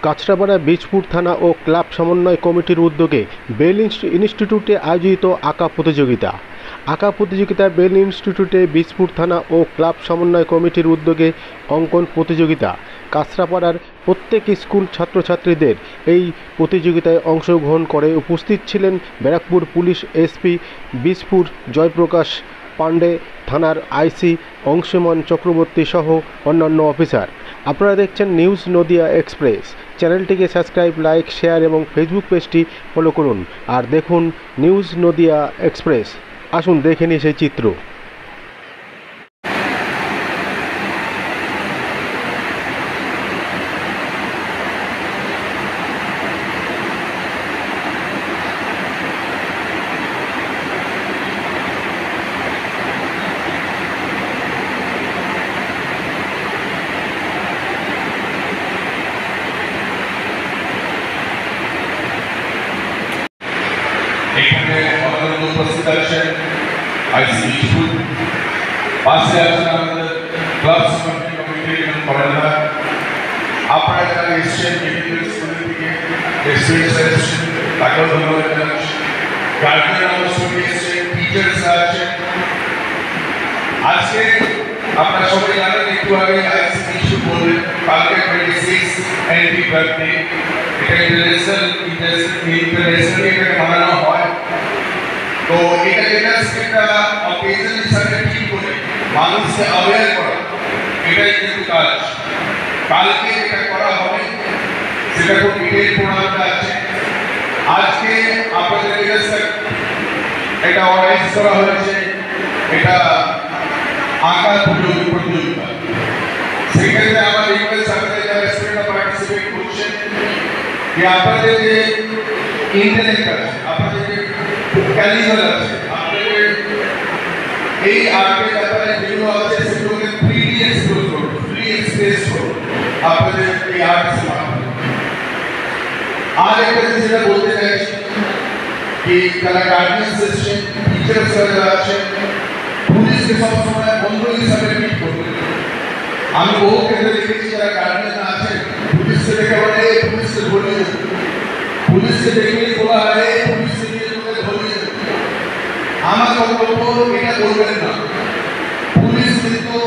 কাছড়াপাড়া বীজপুর থানা ও ক্লাব সমন্বয় কমিটির উদ্যোগে বেল ইনস্টিটিউটে আয়োজিত আঁকা প্রতিযোগিতা। আঁকা প্রতিযোগিতায় বেল ইনস্টিটিউটে বীজপুর থানা ও ক্লাব সমন্বয় কমিটির উদ্যোগে অঙ্কন প্রতিযোগিতা। কাছড়াপাড়ার প্রত্যেক স্কুল ছাত্রছাত্রীদের এই প্রতিযোগিতায় অংশগ্রহণ করে উপস্থিত ছিলেন ব্যারাকপুর পুলিশ এসপি বীজপুর জয়প্রকাশ পাণ্ডে, থানার আইসি অংশুমান চক্রবর্তী সহ অন্যান্য অফিসার। আপনারা দেখছেন নিউজ নদিয়া এক্সপ্রেস। চ্যানেলটিকে সাবস্ক্রাইব, লাইক, শেয়ার এবং ফেসবুক পেজটি ফলো করুন। আর দেখুন নিউজ নদিয়া এক্সপ্রেস। আসুন দেখে নিই সেই চিত্র। এখানে অন্যান্য উপস্থিত আছেন আইসি স্কুল, পাশে আছেন আমাদের ক্লাব কমিটির করেনা। আপনারা যারা এসছেন বিভিন্ন স্কুল থেকে এসেছেন, তাকেও ধন্যবাদ জানাচ্ছি। গার্জিয়ান আমার সঙ্গে এসছেন, টিচার্স আছেন। আজকে আপনারা সবাই জানেন, একটু আগে আইসি স্কুল বললেন কালকে 26 এন্ট্রি বার্থডে। এটা ইন্টারন্যাশনালি এটাকে মানানো হয়। তো এটাকে একটা অকেশন হিসাবে ঠিক করে মানুষকে অ্যাওয়্যার করা, এটাই কিন্তু কাজ। কালকে এটা করা হবে, সেটা খুব ডিটেল প্রোগ্রামটা আছে। আজকে আপনাদের এটা অর্গানাইজ করা হয়েছে, এটা আঁকা প্রতিযোগিতা। সেক্ষেত্রে আমার রিকোয়েস্ট আপনাদের যারা স্টুডেন্টরা পার্টিসিপেট করছেন যে আপনাদের যে ইন্টারনেট আছে, আপনাদের যে ক্যালিবার আছে, আপনাদের এই আর্টের ব্যাপারে যেগুলো আছে সেগুলোকে ফ্রিলি এক্সপ্লোর করুন, ফ্রি এক্সপ্রেস করুন আপনাদের এই আর্টের মাধ্যমে। আর একটা যেটা বলতে চাইছি যে যারা গার্ডিয়ানস এসছেন, টিচার্স যারা আছেন, পুলিশকে সবসময় বন্ধু হিসাবে ট্রিট করবেন। আমি বহু ক্ষেত্রে দেখেছি যারা গার্ডিয়ান আছেন, পুলিশকে দেখে বলে পুলিশকে ধরিয়ে দেবে, পুলিশকে দেখলেই বলা হয় পুলিশকে দিয়ে তোকে ধরিয়ে দেবে। আমার বক্তব্য এটা বলবেন না। পুলিশ কিন্তু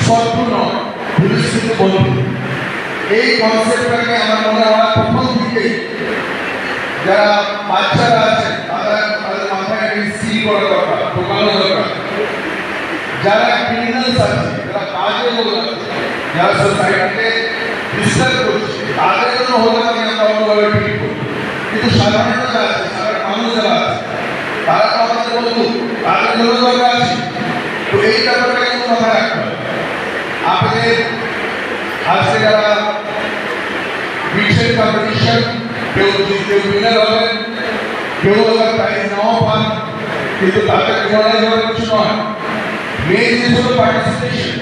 শত্রু নয়, পুলিশ কিন্তু বন্ধু। এই কনসেপ্টটাকে আমার মনে হয় প্রথম থেকেই যারা বাচ্চারা আছেন তাদের মাথায় সিল করা দরকার, ঢোকানো দরকার। যারা ক্রিমিনালস আছে, যারা কাজে লোক আছে, যারা সোসাইটিকে ডিস্টার্ব করছে, তাদের জন্য হলে আমি আমরা অন্যভাবে ট্রিট করি। কিন্তু সাধারণ যারা আছে, সাধারণ মানুষ যারা আছে, তারা তো আমাদের বন্ধু, তাদের জন্য দরকার আছে। তো এই ব্যাপারটা কিন্তু মাথায় রাখতে হবে। আপনাদের আজকে যারা বিশেষ কম্পিটিশন, কেউ উইনার হবেন, কেউ প্রাইজ নাও পান, কিন্তু তাদের বলা যাওয়ার কিছু নয়। মেন জিনিস হলো পার্টিসিপেশন।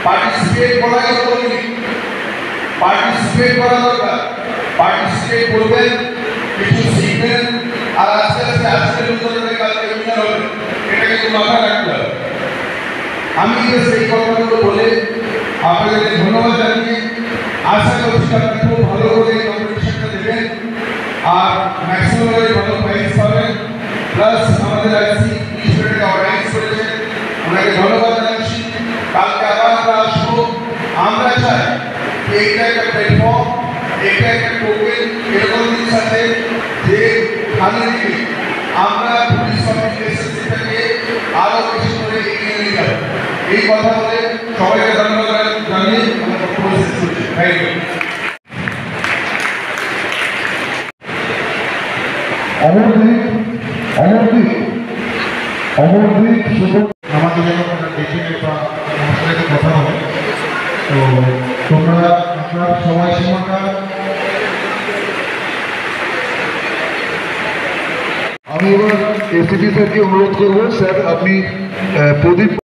পার্টিসিপেট করাই জরুরি, পার্টিসিপেট করা দরকার। পার্টিসিপেট করবেন, কিছু শিখবেন, আর আস্তে আস্তে আজকের উদাহরণে কালকে উইনার হবে, এটা কিন্তু মাথায় রাখতে হবে। আমি সেই কথাগুলো বলে আপনাদেরকে ধন্যবাদ জানিয়ে আশা করছি আপনি খুব ভালো করে এই কম্পিটিশনটা দেবেন আর ম্যাক্সিমাম ভালো প্রাইজ পাবেন। প্লাস আমাদের আইসি ইনস্টিটিউটে অর্গানাইজ করেছেন, ওনাকে ধন্যবাদ জানাচ্ছি। কালকে আবার আমরা আসবো। আমরা চাই এইটা একটা প্ল্যাটফর্ম, এটা একটা টোকেন, এরকম জিনিস আছে যে খালি দিকে আমরা পুলিশ অফিসটাকে আরো বেশি করে এগিয়ে নিয়ে যাব। এই কথা বলে সবাইকে ধন্যবাদ জানিয়ে আমার বক্তব্য শেষ করছি। Thank you. অমরদীপ শুভ আমাকে যেন দেখে বা আমার সাথে কথা হবে। তো তোমরা আপনার সময়সীমাটা আমি এবার এসিপি স্যারকে অনুরোধ করবো। স্যার আপনি প্রদীপ